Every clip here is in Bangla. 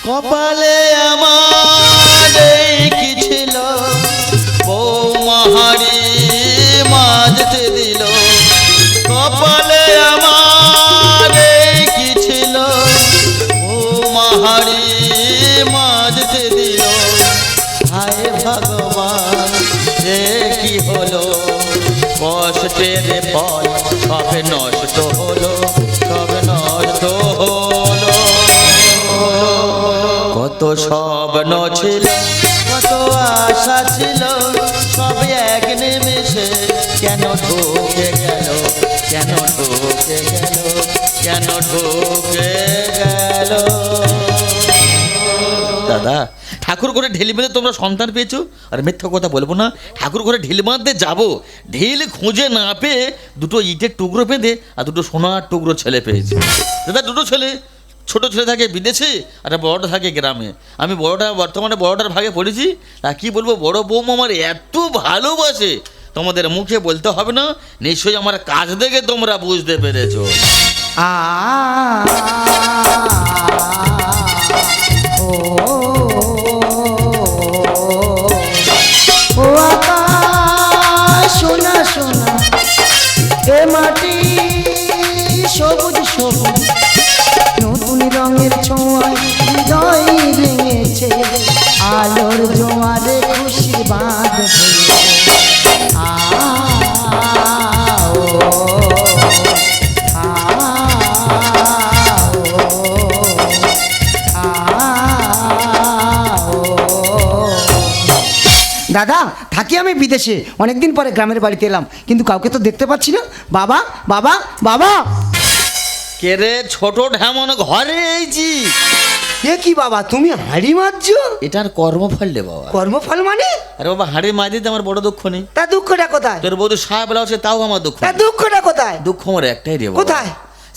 কপালে আমার কি ছিল বৌমাহারি মাজতে দিল কপালে আমার কি ছিল বৌমাহারি মাজতে দিল হায় ভগবান যে কি হলো কষ্টের ফল সব নষ্ট হলো সব নষ্ট হলো কত স্বপ্ন ছিল কত আশা ছিল সব এক নিমেষে কেন ঢুকে গেল কেন ঢুকে গেল কেন ঢুকে গেল দাদা ঠাকুর ঘরে ঢিল মেরে তোমরা সন্তান পেয়েছো আর মিথ্যা কথা বলবো না ঠাকুর ঘরে ঢিল মারতে যাবো ঢিল খুঁজে না পেয়ে দুটো ইটের টুকরো পেঁধে আর দুটো সোনার টুকরো ছেলে পেয়েছে দাদা দুটো ছেলে ছোট ছেলে থাকে বিদেশে আর বড়টা থাকে গ্রামে আমি বর্তমানে বড়টার ভাগে পড়েছি তা কি বলবো বড় বৌমা আমার এত ভালোবাসে তোমাদের মুখে বলতে হবে না নিশ্চয়ই আমার কাজ দেখে তোমরা বুঝতে পেরেছো সোনা সোনা এ মাটি সবুজ সবুজ নতুন রঙের ছোঁয়ায় হৃদয় ভেঙেছে আলোর জোয়ারে খুশি বাঁধ দাদা থাকি আমি বিদেশে অনেকদিন পরে গ্রামের বাড়িতে এলাম কিন্তু কাউকে তো দেখতে পাচ্ছি না বাবা বাবা বাবা কে রে ছোট ঢেমন ঘরে এইছি এ কি বাবা তুমি হাঁড়ি মারছো এটার কর্মফল রে বাবা কর্মফল মানে আরে বাবা হাঁড়ি মার দিতে আমার বড় দুঃখ নেই তা দুঃখটা কোথায় তোর বৌদি সাহেব বলা হচ্ছে তাও আমার দুঃখ তা দুঃখটা কোথায় দুঃখ আমার একটাই রে বাবা কোথায়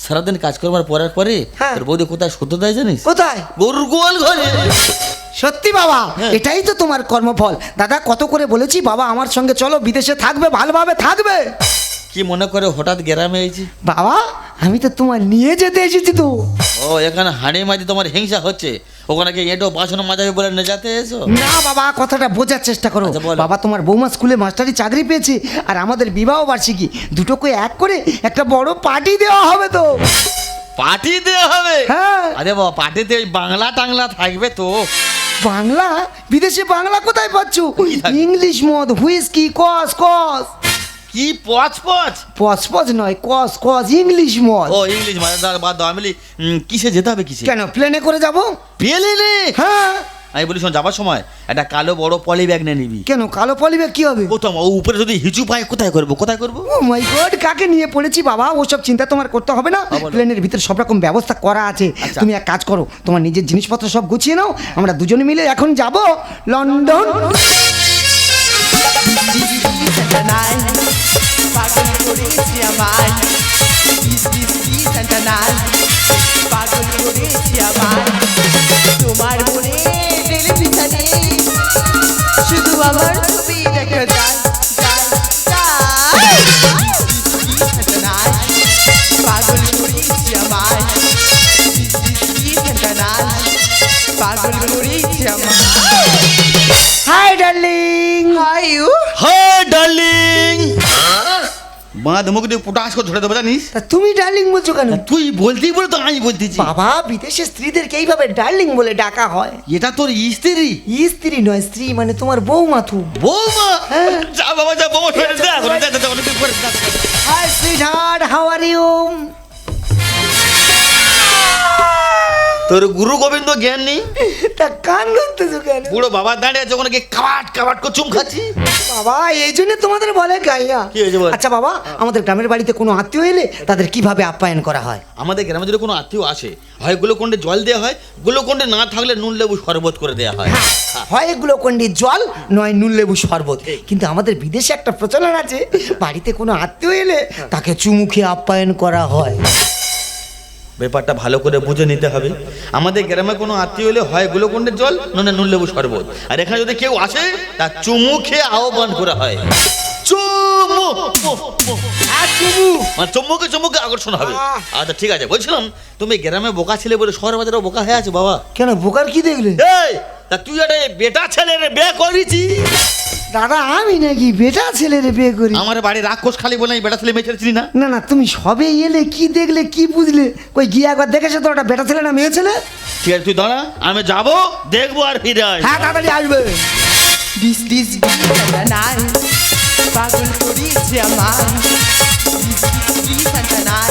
সারাদিন কাজ করবার পরের পরে হ্যাঁ। তোর বৌদি কোথায় শুতে দেয় জানিস কোথায় গরুর গোয়াল ঘরে সত্যি বাবা হ্যাঁ। এটাই তো তোমার কর্মফল দাদা কত করে বলেছি বাবা আমার সঙ্গে চলো বিদেশে থাকবে ভালোভাবে থাকবে কি মনে করে হঠাৎ গ্রামে এসেছি বাবা আমি তো তোমার নিয়ে যেতে এসেছি তো ও এখানে হাঁড়ি মাঝে তোমার হিংসা হচ্ছে ওখানে কি এটো বাসন মাজাবে বলে না যেতে এসো না বাবা কথাটা বোঝার চেষ্টা করো আচ্ছা, বলো। বাবা তোমার বৌমা স্কুলে মাস্টারি চাকরি পেয়েছে আর আমাদের বিবাহ বার্ষিকী দুটোকে এক করে একটা বড় পার্টি দেওয়া হবে তো পার্টি দেওয়া হবে হ্যাঁ আরে বাবা পার্টিতে ওই বাংলা টাংলা থাকবে তো বাংলা বিদেশে বাংলা কোথায় পাচ্ছ কি থাকবে? ইংলিশ মদ হুইস্কি কস কস কি পচ পচ পস পস নয় কস কস ইংলিশ মদ ও ইংলিশ মানে বাদ দাও আমি বলি, কিসে যেতে হবে কিসে কেন প্লেনে করে যাব পেলে নে হ্যাঁ আমি বলি শোন যাবার সময় একটা কালো বড় পলি ব্যাগ নিয়ে নিবি কেন কালো পলিবে কি হবে প্রথম ও উপরে যদি হিচু পায় কোথায় করবো কোথায় করবো ও মাই গড কাকে নিয়ে পড়েছি বাবা ওসব চিন্তা তোমার করতে হবে না হ্যাঁ, বলো। প্লেনের ভিতরে সব রকম ব্যবস্থা করা আছে আচ্ছা। তুমি এক কাজ করো তোমার নিজের জিনিসপত্র সব গুছিয়ে নাও আমরা দুজনে মিলে এখন যাব লন্ডন পাগল করেছি আমায় পাগল করেছি আমায় তোমার মনে টেলিভিশনে শুধু আমার ছবি দেখা যায় পাগল করেছি আমায় পাগল করেছি আমায় হাই ডার্লিং হাই ইউ হ্যাঁ ডার্লিং বাঁধ মুখ দিয়ে পুটাস করে ধরে দেবো জানিস তা তুমি ডার্লিং বলছো কেন তুই বলতেই বলে তো আমি বলতেছি বাবা বিদেশে স্ত্রীদেরকে এইভাবে ডার্লিং বলে ডাকা হয় এটা তোর স্ত্রী স্ত্রী নয় স্ত্রী মানে তোমার বৌমা তু বৌমা হ্যাঁ। যা বাবা যা বৌমা ধরে দে অনেকদিন পরে যা। Hi sweetheart how are you তোর গুরু গোবিন্দ জ্ঞান নেই তা কান ধরতেছো কেন বুড়ো বাবা দাঁড়িয়ে আছে ওখানে গিয়ে কাবাট কাবাট করে চুম খাচ্ছি বাবা এই জন্য তোমাদের বলে গাইয়া কি হয়েছে বল? আচ্ছা বাবা আমাদের গ্রামের বাড়িতে কোনো আত্মীয় এলে তাদের কিভাবে আপ্যায়ন করা হয় আমাদের গ্রামে যদি কোনো আত্মীয় আসে হয় গ্লুকন্ডে জল দেওয়া হয় গ্লুকন্ডে না থাকলে নুন লেবু শরবত করে দেওয়া হয় হয় এগুলো কোনটি জল নয় নুন লেবু শরবত কিন্তু আমাদের বিদেশে একটা প্রচলন আছে বাড়িতে কোনো আত্মীয় এলে তাকে চুমুখে আপ্যায়ন করা হয় ব্যাপারটা ভালো করে বুঝে নিতে হবে আমাদের গ্রামে কোনো আত্মীয় হলে হয় গ্লুকন্ডের জল নয় নুন লেবু শরবত আর এখানে যদি কেউ আসে তার চুমু খেয়ে আহ্বান করা হয় চুমু মানে চুম্বকে চুম্বকে আকর্ষণ হবে। আচ্ছা ঠিক আছে, বলছিলাম তুমি গ্রামে বোকা ছেলে বলে শহর বাজারেও বোকা হয়ে আছে বাবা। কেন বোকার কি দেখলে? এই তা তুই একটা বেটা ছেলের বিয়ে করেছি। দাদা আমি নাকি বেটা ছেলের বিয়ে করি? আমার বাড়ি রাক্ষস খালি বলে আমি বেটা ছেলে মেয়ে ছেড়েছিলি না। না না, তুমি সবে এলে, কি দেখলে কি বুঝলে? কই গিয়ে একবার দেখেছো তো ওটা বেটা ছেলে না মেয়ে ছেলে? ঠিক আছে তুই দাঁড়া, আমি যাবো দেখবো আর ফিরে আসবো। হ্যাঁ তাড়াতাড়ি আসবে। ডিস ডিস নাই পাগল করেছে আমায় নাই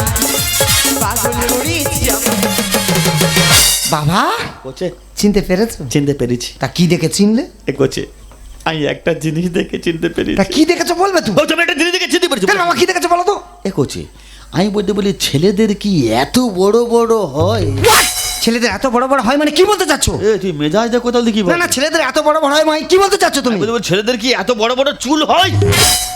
পাগল করেছে আমায়। বাবা কোচে চিনতে পেরেছো? চিনতে পেরেছি। তা কি দেখে চিনলে? এ কোচে আমি একটা জিনিস দেখে চিনতে পেরেছি। তা কি দেখেছো বলবে তুমি? ও তুমি একটা জিনিস দেখে চিনতে পেরেছি। কেন বাবা কি দেখেছো বলো তো? এ কোচে আমি বলতে বলি ছেলেদের কি এত বড় বড় হয়? ছেলেদের এত বড় বড় হয় মানে কি বলতে চাচ্ছো? এ তুই মেজাজ দেখ কোথাও দেখি না না, ছেলেদের এত বড় বড় হয় মানে কি বলতে চাচ্ছো তুমি? ছেলেদের কি এত বড় বড় চুল হয়?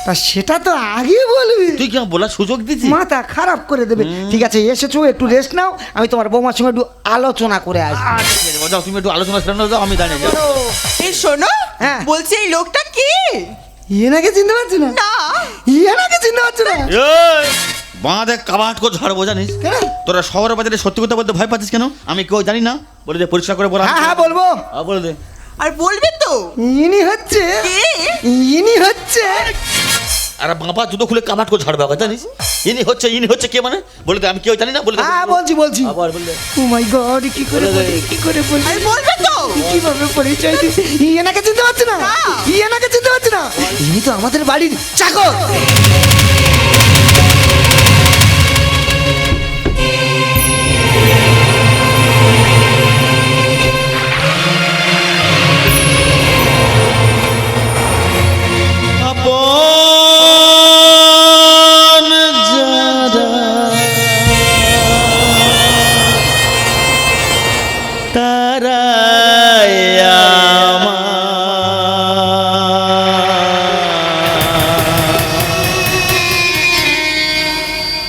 তা সেটা তো আগে বলবি। তুই কি আমার বলার সুযোগ দিচ্ছিস? মাথা খারাপ করে দেবে। ঠিক আছে এসেছো, একটু রেস্ট নাও, আমি তোমার বৌমার সঙ্গে একটু আলোচনা করে আসবো। যাও তুমি একটু আলোচনা সামনে যাও, আমি দাঁড়িয়ে যাও। এই শোনো, হ্যাঁ। বলছি এই লোকটা কি? ইয়েনাকে চিনতে পারছো না? না ইয়েনাকে চিনতে পারছো না? এই বাঁধে কাবাট করে ঝাড়বো জানিস? কেন? তোরা শহরের বাজারে সত্যি কথা বলতে ভয় পাচ্ছিস কেন? আমি কেউ জানি না, বলে দে পরিষ্কার করে বলা। হ্যাঁ হ্যাঁ বলবো। বলে দে। আর বলবে তো ইনি হচ্ছে কে? ইনি হচ্ছে আর বাবা জুতো খুলে কাবাট করে ঝাড়বে আবার জানিস? ইনি হচ্ছে কে মানে? বলে দে আমি কেউ জানি না, বলে দে। হ্যাঁ বলছি। আবার বলে দে। ও মাই গড, কি করে বলে দে। বলি, কি করে বলি? আর বলবে তো কিভাবে পরিচয় দিই? ইয়েনাকে চিনতে পারছো না? না। ইয়েনাকে চিনতে পারছো না? ইনি তো আমাদের বাড়ির চাকর। আপন যারা তারাই আমার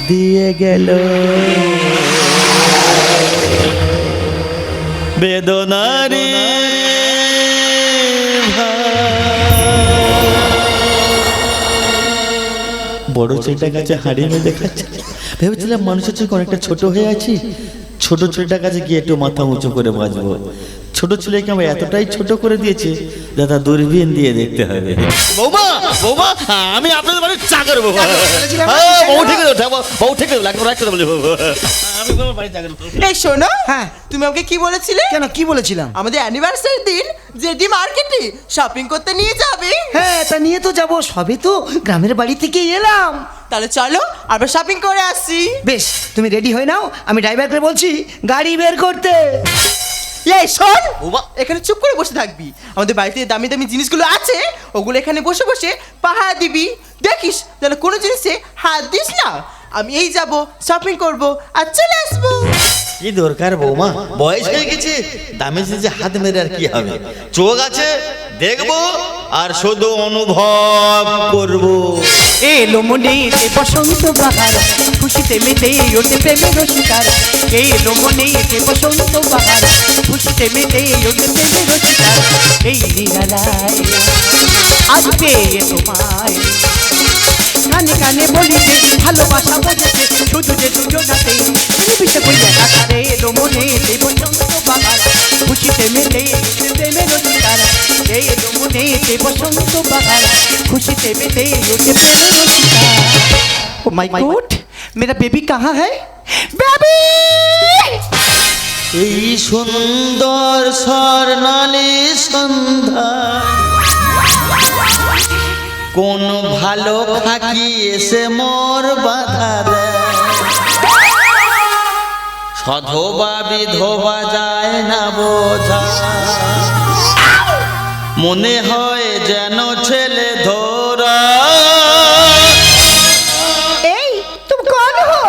দিয়ে গেল বেদনারি বড় ছেলেটা কাছে হারিয়ে নিয়ে দেখাচ্ছে। ভেবেছিলাম মানুষের চোখে অনেকটা ছোট হয়ে আছি, ছোট ছেলেটার কাছে গিয়ে একটু মাথা উঁচু করে বাঁচবো। ছোট ছেলেকে আমার এতটাই ছোট করে দিয়েছে দাদা, দূরবীন দিয়ে দেখতে হবে। বৌমা বৌমা আমি আপনাদের বাড়ির চাকর বৌমা। বউ ঠিক আছে, বউ ঠিক আছে, লাগবে রাখতে বলে আমি তোমার বাড়ির চাকর। এই শোনো, হ্যাঁ। তুমি আমাকে কি বলেছিলে? কেন কি বলেছিলাম? আমাদের অ্যানিভার্সারির দিন জেডি মার্কেটে শপিং করতে নিয়ে যাবে। হ্যাঁ তা নিয়ে তো যাবো, সবে তো গ্রামের বাড়ি থেকে এলাম। তাহলে চলো আমরা শপিং করে আসি। বেশ তুমি রেডি হয়ে নাও, আমি ড্রাইভারকে বলছি গাড়ি বের করতে। এই শোন, বৌমা এখানে চুপ করে বসে থাকবি। আমাদের বাড়িতে দামি দামি জিনিসগুলো আছে, ওগুলো এখানে বসে বসে পাহারা দিবি। দেখিস যেন কোনো জিনিসে হাত দিস না। আমি এই যাব, শপিং করব আর চলে আসবো। কি দরকার বৌমা, বয়স হয়ে গেছে, দামি জিনিসে হাত মেরে আর কি হবে? চোখ আছে দেখবো আর শুধু অনুভব করবো। এলো মনেতে বসন্ত বাহার, খুশিতে মেতে ওঠে প্রেমের শিকার। এলো মনেতে বসন্ত বাহার, খুশিতে মেতে ওঠে প্রেমের শিকার। এই নিরালায় আজ পেয়ে তোমায়, কানে কানে বলিতে ভালোবাসা বোঝাতে, শুধু যে দুজনাতে মিলেমিশে কইয়া কাটারে। এলো মনেতে বসন্ত বাহার, খুশিতে মেতে ওঠে প্রেমের শিকার। এলো মনেতে বসন্ত বাহার, खुशी में दे उसे माय गॉड मेरा बेबी कहाँ है? बेबी এই সুন্দর স্বর্ণালী সন্ধ্যা কোন ভালো থাকি এসে মোর বাধা দেয়। সধবা বিধবা যায় না বোঝা, মনে হয় যেন ছেলে ধরা। এই তুমি কোন হো?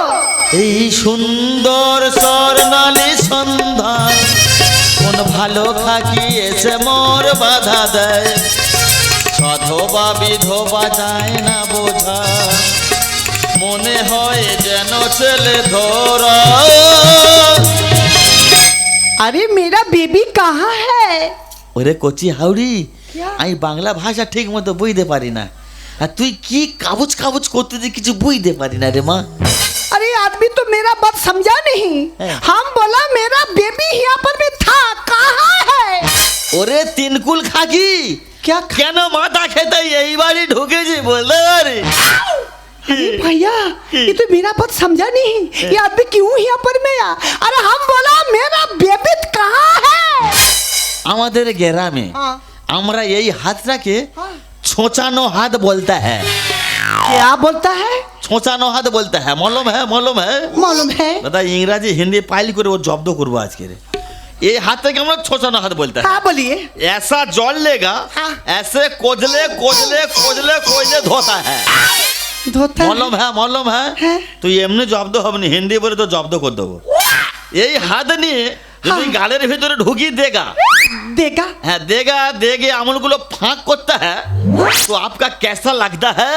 এই সুন্দর স্বর্ণালী সন্ধ্যা কোন ভালো থাকি এসে মোর বাধা দেয়। সধবা বিধবা যায় না বোঝা, মনে হয় যেন ছেলে ধরা। अरे मेरा बेबी कहाँ है? ওরে কচি হাউড়ি, আমি বাংলা ভাষা ঠিক মতো বুঝতে পারি না। আর তুই কি কাগজ কাগজ করতে যে কিছু বুঝতে পারি না রে মা। अरे आदमी तो मेरा बात समझा नहीं। हम बोला मेरा बेबी यहाँ पर में था, कहाँ है? ওরে তিনকুল খাকি, क्या কেন মাথা খেতে এই বাড়ি ঢুকেছি বলতে পারি? अरे भैया ये तो मेरा बात समझा नहीं, ये आदमी क्यों यहाँ पर में आया? अरे हम बोला मेरा बेबी कहाँ है? আমাদের গ্রামে हाँ। আমরা এই হাতটাকে ছোঁচানো হাত বলতে হ্যাঁ। क्या बोलता है? ছোঁচানো হাত বলতে হ্যাঁ, মলম হ্যাঁ, মলম হ্যাঁ। मालूम है? দাদা ইংরাজি হিন্দি পাইল করে ও জব্দ করবো আজকে রে। এই হাতটাকে আমরা ছোঁচানো হাত বলতে হ্যাঁ। हाँ बोलिए। ऐसा जल लेगा, हाँ। ऐसे कोजले कोजले कोजले कोजले धोता है। धोता है? মলম হ্যাঁ, মলম হ্যাঁ। হ্যাঁ। তুই এমনি জব্দ হবে না, হিন্দি বলে তো জব্দ করে দেবো। এই হাত নিয়ে যদি গালের ভিতরে ঢুকিয়ে দেগা, देगा? হ্যাঁ देगा देगे আমলগুলো ফাঁক করता है तो आपका कैसा लगता है?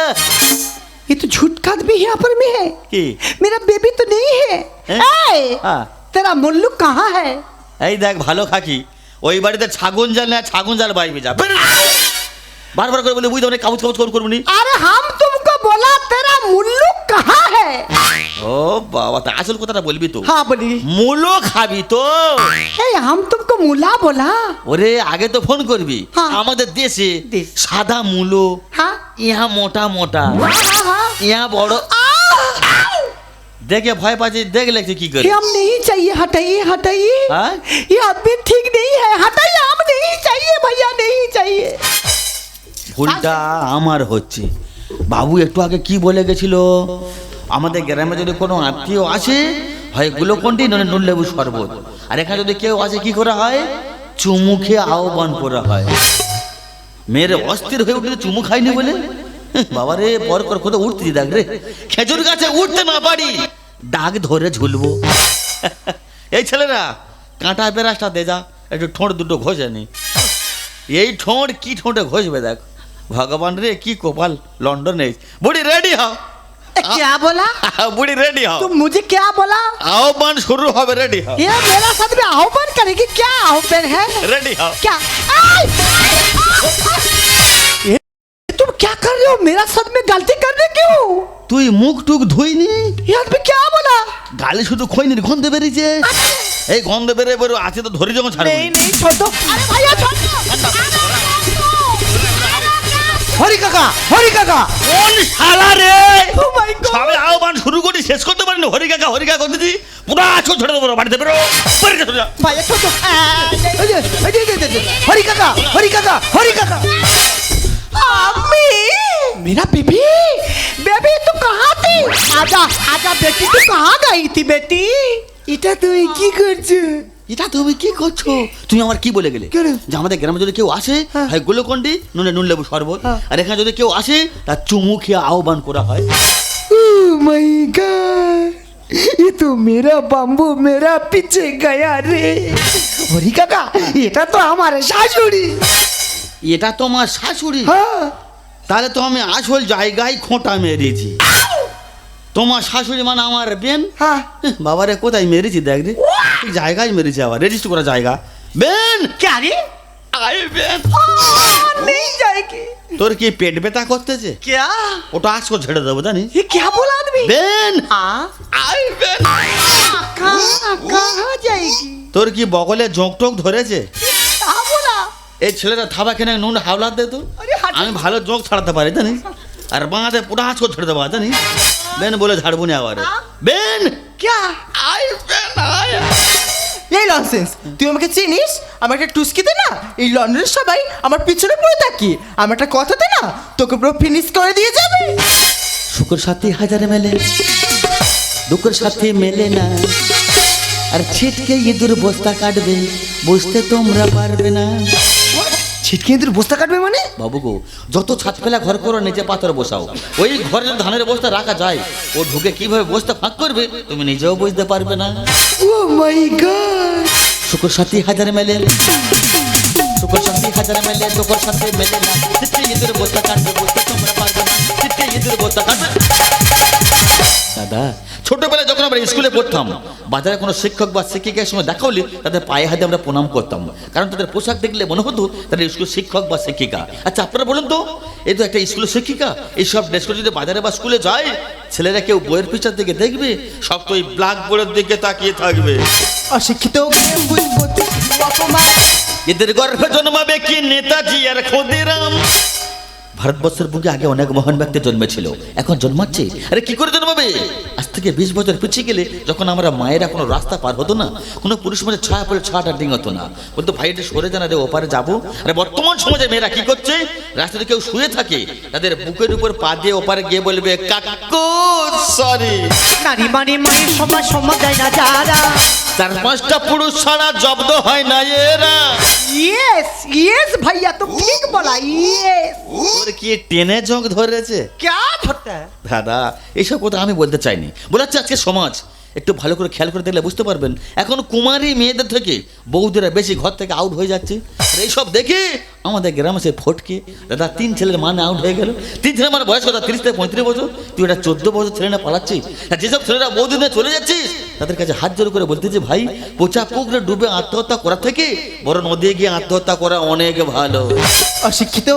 ये तो झूठ का आदमी यहाँ पर में है। কি मेरा बेबी तो नहीं है। हैं? ए, हाँ। तेरा मुल्लू कहाँ है? এই দেখ ভালো খাকি, ওই বাড়িতে ছাগল জাল না, ছাগল জাল বাইবে যা। বারবার করে বলে বুঝতে অনেক কাগজ কাগজ করবি। अरे हम तुमको बोला तेरा मुल्लू कहाँ है? ও বাবা, তা আসল কথাটা বলবি তো। हाँ बोलिए। মূলো খাবি তো? ए, हम तुमको मुला बोला। ওরে আগে তো ফোন করবি। হ্যাঁ। আমাদের দেশে দেশ। সাদা মূলো, हाँ ইহা মোটা মোটা, हाँ हाँ। ইহা বড়। দেখে ভয় পাচ্ছি, দেখ লাগছে কি করে। ये हम नहीं चाहिए, हटाइए हटाइए। हाँ? ये आदमी ठीक नहीं है, हटाइए। हम नहीं चाहिए भैया, नहीं चाहिए। ভুলটা আমার হচ্ছে। বাবু একটু আগে কি বলে গেছিল, আমাদের গ্রামে যদি কোনো আত্মীয় আসে হয় গ্লুকন্ডি নয় নুন লেবু শরবত, আর এখানে যদি কেউ আসে কি করা হয়, চুমু খেয়ে আহ্বান করা হয়। মেয়ের অস্থির হয়ে উঠে চুমু খাইনি বলে বাবারে পর কর কোথাও উঠতে দেখ রে, খেজুর গাছে উঠতে না পারি ডাক ধরে ঝুলবো। এই ছেলেরা কাঁটা পেরাসটা দে যা, একটু ঠোঁট দুটো ঘষে নি। এই ঠোঁট কি ঠোঁটে ঘষবে দেখ, ভগবান রে কি কপাল লন্ডনে। বুড়ি রেডি হও। ए, क्या बोला? বুড়ি রেডি হও, तुम मुझे क्या बोला? আহ্বান শুরু হবে, রেডি হও। ये मेरा साथ में आह्वान करेगी, क्या आह्वान है? রেডি হও। क्या? ए, तुम क्या कर रहे हो? मेरा साथ में गलती कर रहे क्यों? তুই মুখ টুক ধুইনি, ये आदमी क्या बोला? গালে শুধু খৈনির গন্ধ বেরিয়েছে। এই গন্ধ বেরে বেরো আছে তো ধরে যখন ছাড়বো। नहीं नहीं छोड़ दो। अरे भैया छोड़ दो। হরি কাকা, হরি কাকা। কোন শালা রে, Oh my God! সবে আহ্বান শুরু করি শেষ করতে পারিনি। হরি কাকা করতেছি, পুরা আছো ছেড়ে দেবো, বাড়িতে বেরো, বাড়িতে চলে যা। भैया छोड़ दो। এই যে, এই যে, এই যে, হরি কাকা, হরি কাকা, হরি কাকা। अम्मी, मेरा बेबी, बेबी तू कहाँ थी? आजा आजा बेटी, तू कहाँ गई थी बेटी? এটা তুমি কি করছো? এটা তুমি কি করছো? তুমি আমার কি বলে গেলে কেন? যে আমাদের গ্রামে যদি কেউ আসে হয় গ্লুকন্ডি নুন লেবু শরবত, আর এখানে যদি কেউ আসে তার চুমু খেয়ে আহ্বান করা হয়। ओ माय गॉड, ये तो मेरा बाम्बू मेरा पीछे गया रे। হরি কাকা, এটা তো আমার শাশুড়ি। এটা তোমার শাশুড়ি? হ্যাঁ। তাহলে তো আমি আসল জায়গায় খোঁটা মেরেছি। তোমার শাশুড়ি মানে আমার বেন? হ্যাঁ। বাবারে কোথায় মেরেছি দেখ রে, ঠিক জায়গায় মেরেছি, আবার রেজিস্টার করা জায়গা। বেন, क्या रे? আয় বেন। नहीं जाएगी। তোর কি পেট ব্যথা করতেছে? क्या? ওটা আজকে ছেড়ে দেবো জানিস। ये क्या बोला आदमी? বেন, हाँ? আয় বেন। कहाँ जाएगी? তোর কি বগলে জোঁক টোক ধরেছে? कहाँ बोला? এই ছেলেরা থাবা কেনে নুন হাওলাত দে তো, আরে হাট। আমি ভালো জোঁক ছাড়াতে পারি জানিস, আর বাঁধে পুরা আজকে ছেড়ে দেবো জানিস। বেন বলে ঝাড়বো না আবার। বেন, क्या? আয় বেন, আয়। এই লনসেন্স, তুই আমাকে চিনিস? আমার একটা টুস্কি দে না, এই লন্ডনের সবাই আমার পিছনে পড়ে থাকি। আমার একটা কথা দে না, তোকে পুরো ফিনিশ করে দিয়ে যাবে। শুকুর সাথী হাজার মেলে, দুঃখের সাথে মেলে না, আর ছিটকে ইঁদুর বস্তা কাটবে, বুঝতে তোমরা পারবে না। ছিটকে ইঁদুর বস্তা কাটবে মানে? বাবু গো, যত ছাদ ফেলা ঘর করো, নিচে পাথর বসাও, ওই ঘরে যদি ধানের বস্তা রাখা যায়, ও ঢুকে কিভাবে বস্তা ফাঁক করবে তুমি নিজেও বুঝতে পারবে না। ও মাই গড, শুকুর সাথী হাজার মেলে, শুকুর সাথী হাজার মেলে, দুঃখের সাথে মেলে না, ছিটকে ইঁদুর বস্তা কাটবে, বুঝতে তোমরা পারবে পারবে না, ছিটকে ইঁদুর বস্তা কাটবে। দাদা ছোটবেলায় যখন আমরা স্কুলে পড়তাম, বাজারে কোনো শিক্ষক বা শিক্ষিকার সঙ্গে দেখা হলে তাদের পায়ে হাতে আমরা প্রণাম করতাম, কারণ তাদের পোশাক দেখলে মনে হতো তাদের স্কুল শিক্ষক বা শিক্ষিকা। আচ্ছা আপনারা বলুন তো, এই তো একটা স্কুলের শিক্ষিকা, এইসব ড্রেস করে যদি বাজারে বা স্কুলে যায়, ছেলেরা কেউ বইয়ের পিছার দিকে দেখবে, সব তো ওই ব্ল্যাকবোর্ডের দিকে তাকিয়ে থাকবে। অশিক্ষিত বুঝবো তুই অপমান। এদের গর্ভে জন্মাবে কি নেতাজি আর ক্ষুদিরাম। ভারতবর্ষের বুকে আগে অনেক মহান ব্যক্তি জন্মেছিল, এখন জন্মাচ্ছে। আরে কি করে জন্মাবে? আজ থেকে 20 বছর পিছিয়ে গেলে যখন আমরা মায়েরা কোনো রাস্তা পার হতো না, কোনো পুরুষ মানে ছায়া পড়ে ছাটা ডিং হতো না, বলতো ভাই এটা সরে জানা রে ওপারে যাবো। আরে বর্তমান সমাজে মেয়েরা কি করছে, রাস্তাতে কেউ শুয়ে থাকে, তাদের বুকের উপর পা দিয়ে ওপারে গিয়ে বলবে কাকু সরি। নারী মানে মায়ের সমান সমান দেয় না যারা। 4-5টা পুরুষ ছাড়া জব্দ হয় না এরা। ইয়েস ইয়েস ভাইয়া তো ঠিক বলা। ইয়েস ওর কি টেনে জং ধরেছে? क्या ধরতে দাদা এইসব কথা আমি বলতে চাইনি, বলাচ্ছে আজকে সমাজ একটু ভালো করে খেয়াল করে দেখলে বুঝতে পারবেন, এখন কুমারী মেয়েদের থেকে বৌদিরা বেশি ঘর থেকে আউট হয়ে যাচ্ছে। আর এইসব দেখে আমাদের গ্রামে সে ফটকে দাদা 3 ছেলের মানে আউট হয়ে গেল। 3 ছেলের মানে বয়স কথা 30 থেকে 35 বছর, তুই এটা 14 বছর ছেলে না পালাচ্ছিস। আর যেসব ছেলেরা বৌদি নিয়ে চলে যাচ্ছিস, তাদের কাছে হাত জোর করে বলতেছি ভাই, পোচা পুকুরে ডুবে আত্মহত্যা করা থেকে বড় নদী গিয়ে আত্মহত্যা করা অনেক ভালো। অশিক্ষিত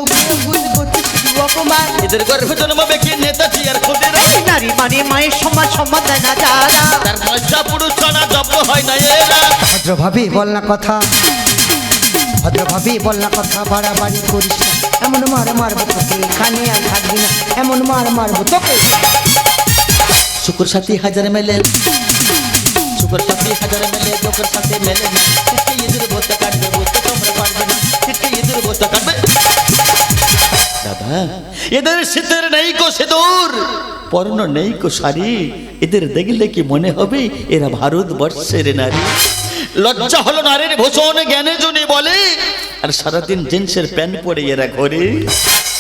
বুঝবো তুই অপমান। এদের গর্ভে জন্মাবে কি নেতাজি আর ক্ষুদিরাম। নারী মানে মায়ের সমান সমান দেয় না যারা। 4-5টা পুরুষ ছাড়া জব্দ হয় না এরা। ভদ্রভাবে বল না কথা, ভদ্রভাবে বল না কথা, বাড়াবাড়ি করিস না, এমন মার মারবো তোকে, এখানে আর থাকবি না, এমন মার মারবো তোকে। শুকুর সাথী হাজার মেলে, শুকুর সাথী হাজার মেলে, লোকের সাথে মেলে না, ছিটকে ইঁদুর বস্তা কাটবে, বুঝতে তোমরা পারবে না, ছিটকে ইঁদুর বস্তা কাটবে। দাদা এদের শীতের নেই কো সিঁদুর, পরন নেই কো শাড়ি, এদের দেখলে কি মনে হবে এরা ভারতবর্ষের নারী। লজ্জা হলো নারীর ভূষণ জ্ঞানে জনে বলে, আর সারাদিন জিন্সের প্যান্ট পরে এরা ঘরে।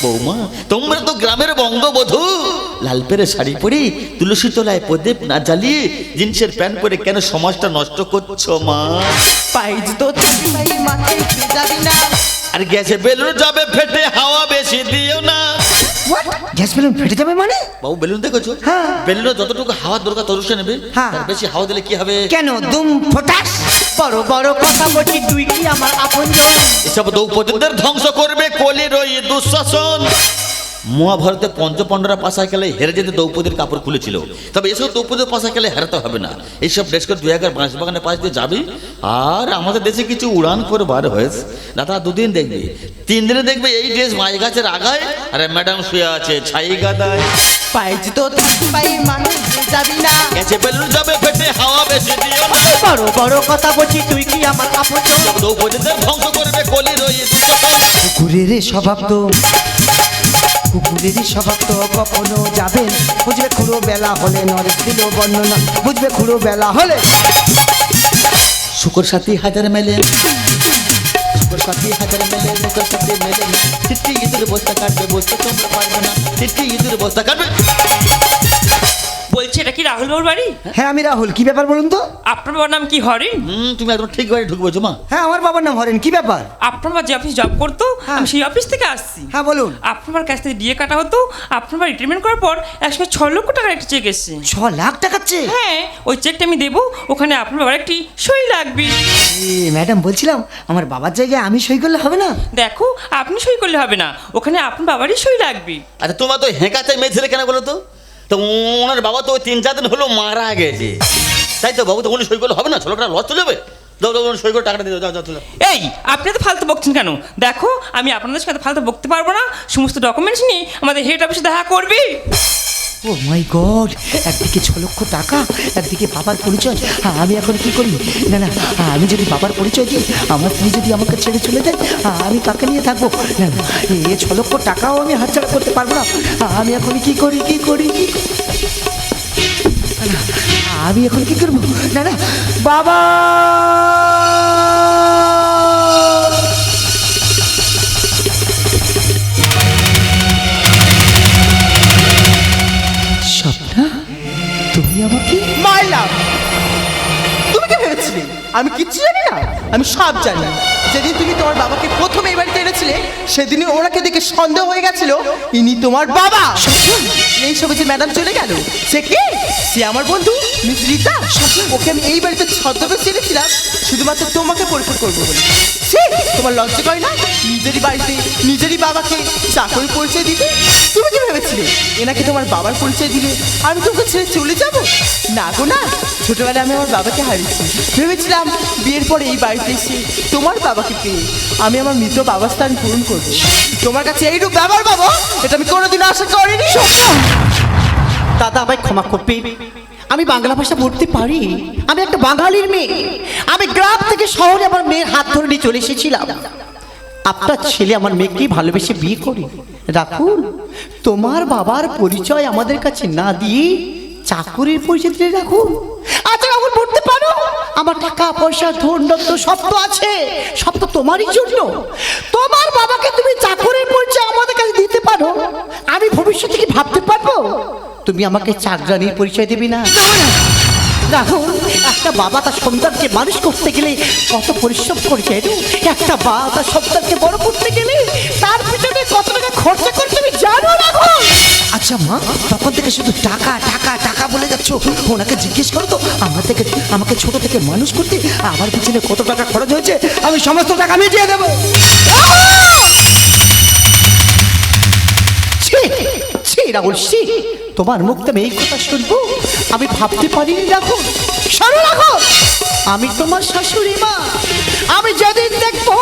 বৌমা তোমরা তো গ্রামের বঙ্গবধূ, লাল পেরে শাড়ি পরে তুলসী তলায় প্রদীপ না জ্বালিয়ে জিন্সের প্যান্ট পরে কেন সমাজটা নষ্ট করছো মা? পাইজ তো তাই মাথায় যাবি না। আর গ্যাসে বেলুন যাবে ফেটে, হাওয়া বেশি দিও না। গ্যাস বেলুন ফেটে যাবে মানে? বাবু বেলুন দেখেছো? হ্যাঁ। বেলুনে যতটুকু হাওয়া দরকার ততটুকু নেবে, হ্যাঁ। তার বেশি হাওয়া দিলে কি হবে? কেন দুম ফটাস? বড় বড় কথা বলছি তুই কি আমার আপনজন। এসব দ্রৌপদীদের ধ্বংস করবে কলির ওই দুঃশাসন। মহাভারতে পঞ্চপাণ্ডবরা পাশা খেলে হেরে যেতে দ্রৌপদীর কাপড় খুলেছিল, তবে এসব দ্রৌপদীর পাশা খেলে হারাতে হবে না। এইসব ড্রেস করে 2 বাঁশ বাগানের পাশ দিয়ে যাবি, আর আমাদের দেশে কিছু উড়ান করে বার হয়েছে দাদা, 2 দিন দেখবে, 3 দিনে দেখবে এই ড্রেস মাই গাছের আগায়, আর ম্যাডাম শুয়ে আছে ছাই গাদায়। পাইজ তো তাই মানুষ যাবি না। গেছে বেলুন যাবে ফেটে, হাওয়া বেশি দিও না। বড় বড় কথা বলছি তুই কি আমার আপনজন। সব দ্রৌপদীদের ধ্বংস করবে কলির ওই দুঃশাসন। কুকুরের স্বভাব তো, কুকুরের স্বভাব তো কখনো যাবে না, বুঝবে খুঁড়ো বেলা হলে, নরেশ দিল বর্ণনা, বুঝবে খুঁড়ো বেলা হলে। শুকর সাথী হাজার মেলে, শুকর সাথী হাজার মেলে, লোকের সাথে মেলে না, ছিটকে ইঁদুর বস্তা কাটবে, বুঝতে তোমরা পারবে না, ছিটকে ইঁদুর বস্তা কাটবে। বলছি এটা কি রাহুল বাবুর বাড়ি? হ্যাঁ আমি রাহুল, কি ব্যাপার বলুন তো? আপনার বাবার নাম কি হরেন? তুমি একদম ঠিক বাড়ি ঢুকবো মা। হ্যাঁ আমার বাবার নাম হরেন, কি ব্যাপার? আপনার বাবা যে অফিস জব করতো, হ্যাঁ। আমি সেই অফিস থেকে আসছি। হ্যাঁ বলুন। আপনার বাবার কাছ থেকে ডিএ কাটা হতো, আপনার বাবা রিটায়ারমেন্ট করার পর 6 লক্ষ টাকার একটা চেক এসেছে। 6 লাখ টাকার চেক? হ্যাঁ ওই চেকটা আমি দেবো, ওখানে আপনার বাবার একটি সই লাগবে। ম্যাডাম বলছিলাম আমার বাবার জায়গায় আমি সই করলে হবে না? দেখো আপনি সই করলে হবে না, ওখানে আপনার বাবারই সই লাগবে। আচ্ছা তোমার তো হেঁকাতে মেয়ে ছেলে কেন বলো তো? তো ওনার বাবা তো 3-4 দিন হলো মারা গেছে, তাই তো বাবু তো উনি সই করলে হবে না, ছোটটা লস চলে যাবে। দাও দাও সই করে টাকাটা দিয়ে দাও, যাও চলো। এই আপনি তো ফালতু বকছেন কেন? দেখো আমি আপনাদের সাথে ফালতু বকতে পারবো না, সমস্ত ডকুমেন্টস নিয়ে আমাদের হেড অফিসে দেখা করবি। ও মাই গড, একদিকে 6 লক্ষ টাকা, একদিকে বাবার পরিচয়, আমি এখন কি করি? না না, আমি যদি বাবার পরিচয় দিই, আমার স্ত্রী যদি আমাকে ছেড়ে চলে যায়, আমি কাকে নিয়ে থাকবো? না না, এই 6 লক্ষ টাকাও আমি হাতছাড়া করতে পারবো না। আমি এখন কি করি, কি করি, কি করি? না, না, আমি এখন কি করবো? না না, বাবা স্বপ্না, তুমি আমাকে মাই লাভ, তুমি কি ভেবেছিলে আমি কিচ্ছু জানি না? আমি সব জানি। যেদিন তুমি তোমার বাবাকে প্রথম এই বাড়িতে এনেছিলে সেদিনই ওনাকে দেখে সন্দেহ হয়ে গেছিল ইনি তোমার বাবা। এই সবে যে ম্যাডাম চলে গেল, সে কে? সে আমার বন্ধু মিস রীতা। ওকে আমি এই বাড়িতে ছদ্মবেশ এনেছিলাম শুধুমাত্র তোমাকে পরীক্ষা করবো বলে। ছি, তোমার লজ্জা করে না নিজেরই বাড়িতে নিজেরই বাবাকে চাকরি পরিচয় দিতে? তুমি কি ভেবেছিলে এনাকে তোমার বাবার পরিচয় দিলে আমি তোকে ছেড়ে চলে যাব? না গো না, ছোটবেলায় আমি আমার বাবাকে হারিয়েছি। ভেবেছিলাম বিয়ের পরে এই বাড়িতে এসে তোমার বাবাকে পেয়ে আমি আমার মৃত বাবার স্থান পূরণ করবো। তোমার কাছে এইরূপ ব্যবহার পাবো এটা আমি কোনোদিন আশা করিনি। দাদা আমায় ক্ষমা করবে, আমি বাংলা ভাষা পড়তে পারি, আমি একটা বাঙালির মেয়ে। আমি গ্রাম থেকে শহরে আমার মেয়ের হাত ধরে নিয়ে চলে এসেছিলাম। আপনার ছেলে আমার মেয়েকে ভালোবেসে বিয়ে করে রাখুন। তোমার বাবার পরিচয় আমাদের কাছে না দিয়ে চাকরির পরিচয় দিয়ে রাখুন। আচ্ছা রাখুন, পড়তে পারো, আমার টাকা পয়সা ধন দত্ত সব তো আছে, সব তো তোমারই জন্য। তোমার বাবাকে তুমি চাকরির পরিচয় আমাদের কাছে দিতে পারো, আমি ভবিষ্যতে কি ভাবতে পারবো? তুমি আমাকে চাকরানির পরিচয় দেবে না? দেখো, একটা বাবা তার সন্তানকে মানুষ করতে গেলে কত পরিশ্রম করে যায়। একটা বাবা তার সন্তানকে বড় করতে গেলে তার পিছনে কত টাকা খরচা করে তুমি জানো? রাখো। আচ্ছা মা, তখন থেকে শুধু টাকা টাকা টাকা বলে যাচ্ছ। ওনাকে জিজ্ঞেস করো তো আমাকে ছোট থেকে মানুষ করতে আমার পিছনে কত টাকা খরচ হয়েছে, আমি সমস্ত টাকা মিটিয়ে দেবো। রাহুল, তোমার মুখ থেকে এই কথা শুনবো আমি ভাবতে পারিনি। রাখো, শোনো রাখো, আমি তোমার শাশুড়ি মা। আমি যেদিন দেখবো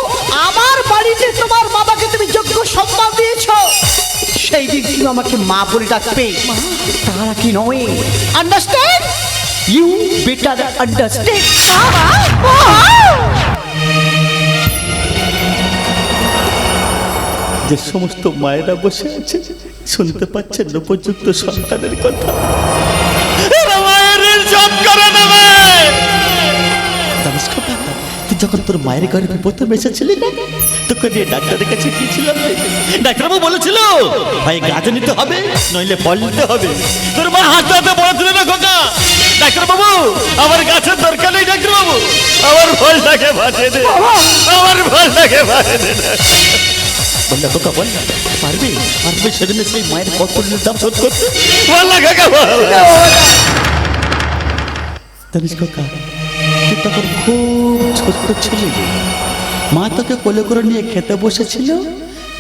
আমার বাড়িতে তোমার বাবাকে তুমি যোগ্য সম্মান দিয়েছো, সেই দিন তুমি আমাকে মা বলে ডাকবে, তারা কি নয়। আন্ডারস্ট্যান্ড? You better understand. যে সমস্ত মায়েরা বসে আছে শুনতে পাচ্ছেন উপযুক্ত সন্তানের কথা, এরা মায়ের ইজ্জত করে নেবে। জানিস কথা, তুই যখন তোর মায়ের গর্ভে প্রথম এসেছিলি না, তোকে নিয়ে ডাক্তারের কাছে গিয়েছিলাম। ডাক্তারবাবু বলেছিল ভাই গাছে নিতে হবে নইলে ফল নিতে হবে। তোর মা হাতে হাতে বলেছিল না খোকা, ডাক্তারবাবু আমার গাছের দরকার নেই, ডাক্তারবাবু আমার ফলটাকে বাঁচিয়ে দে, আমার ফলটাকে বাঁচিয়ে দে। বললা খোকা বল, পারবে পারবে সেদিনে সেই মায়ের কর্তব্যের দাম শোধ করতে? বললা কাকা বল। জানিস খোকা, তুই তখন খুব ছোট্ট ছিলি, মা তোকে কোলে করে নিয়ে খেতে বসেছিল,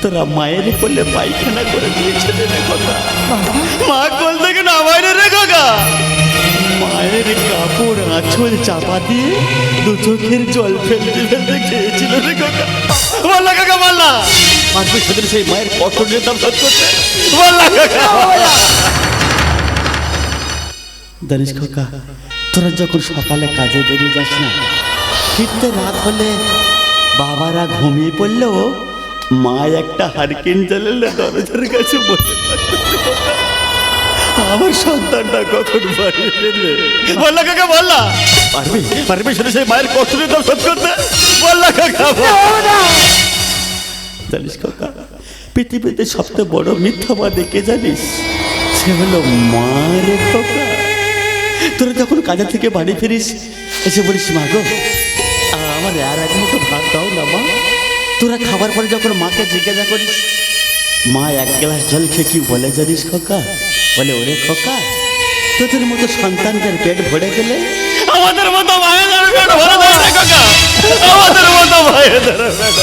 তোরা মায়ের কোলে পায়খানা করে দিয়েছিল রে খোকা। মা কোল থেকে নামায় রে খোকা, মায়ের কাপড় আঁচল চাপা দিয়ে দু চোখের জল ফেলতে ফেলতে খেয়েছিল রে খোকা। বললা কাকা বললা, পারবে সেদিন সেই মায়ের কঠোরের দাম শোধ করতে? বললা কাকা। জানিস খোকা, তোরা যখন সকালে কাজে বেরিয়ে যাস না, ফিরতে রাত হলে বাবারা ঘুমিয়ে পড়লেও মা একটা হারকিন জ্বালালে দরজার কাছে বসে থাকতো রে খোকা। আমার সন্তানটা কখন বাড়ি ফিরবে? বললা কাকা বললা, পারবে পারবে সেটা সেই মায়ের কঠোরের দাম শোধ করতে? বললা কাকা। জানিস কাকা, পৃথিবীতে সবচেয়ে বড় মিথ্যাবাদী কে জানিস? সে হলো মা রে খোকা। তোরা যখন কাজে থেকে বাড়ি ফিরিস, এসে বলিস মা গো আমার আর এক মুঠো ভাত দাও না মা। তোরা খাবার পরে যখন মাকে জিজ্ঞাসা করিস, মা এক গ্লাস জল খেয়ে কি বলে জানিস খোকা? বলে ওরে খোকা, তোদের মতো সন্তানদের পেট ভরে গেলে আমাদের মতো মায়েদের পেট ভরে দেয় রে খোকা, আমাদের মতো মায়েদের পেট।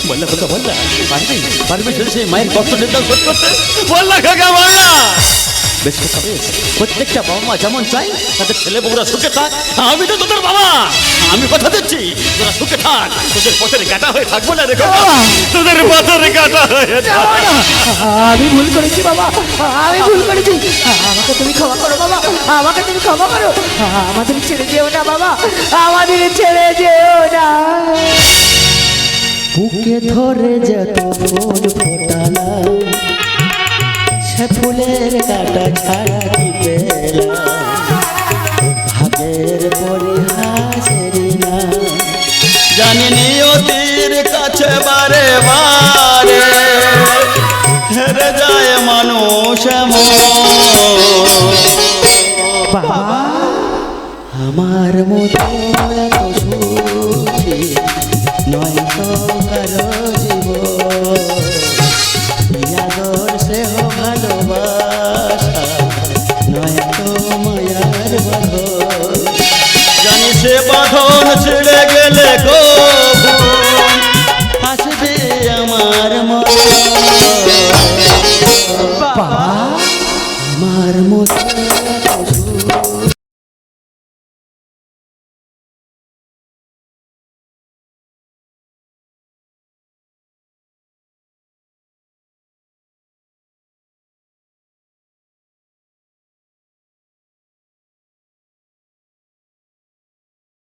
বললা খোকা বললা, পারবে পারবে সেই মায়ের কষ্টটা শোধ করতে? বললা খোকা বললা। বেশ কথা, বেশ, প্রত্যেকটা বাবা মা যেমন চাই তাদের ছেলে বউরা সুখে থাক। আমি তো তোদের বাবা, আমি কথা দিচ্ছি তোরা সুখে থাক, তোদের পথের কাটা হয়ে থাকবো না রে খোকা, তোদের পথের কাটা হয়ে থাকবো না। আমি ভুল করেছি বাবা, আমি ভুল করেছি, আমাকে তুমি ক্ষমা করো বাবা, আমাকে তুমি ক্ষমা করো, আমাদের ছেড়ে যেও না বাবা, আমাদের ছেড়ে যেও না। বুকে ধরে যেত ফুল ফোটালা, সে ফুলের কাটা ছাড়া কি পেলাম, ভাগের পরিহাসের না। জানি নিয়তির কাছে বারে বারে হেরে যায় মানুষ এমন। বাবা আমার মতো এত সুখ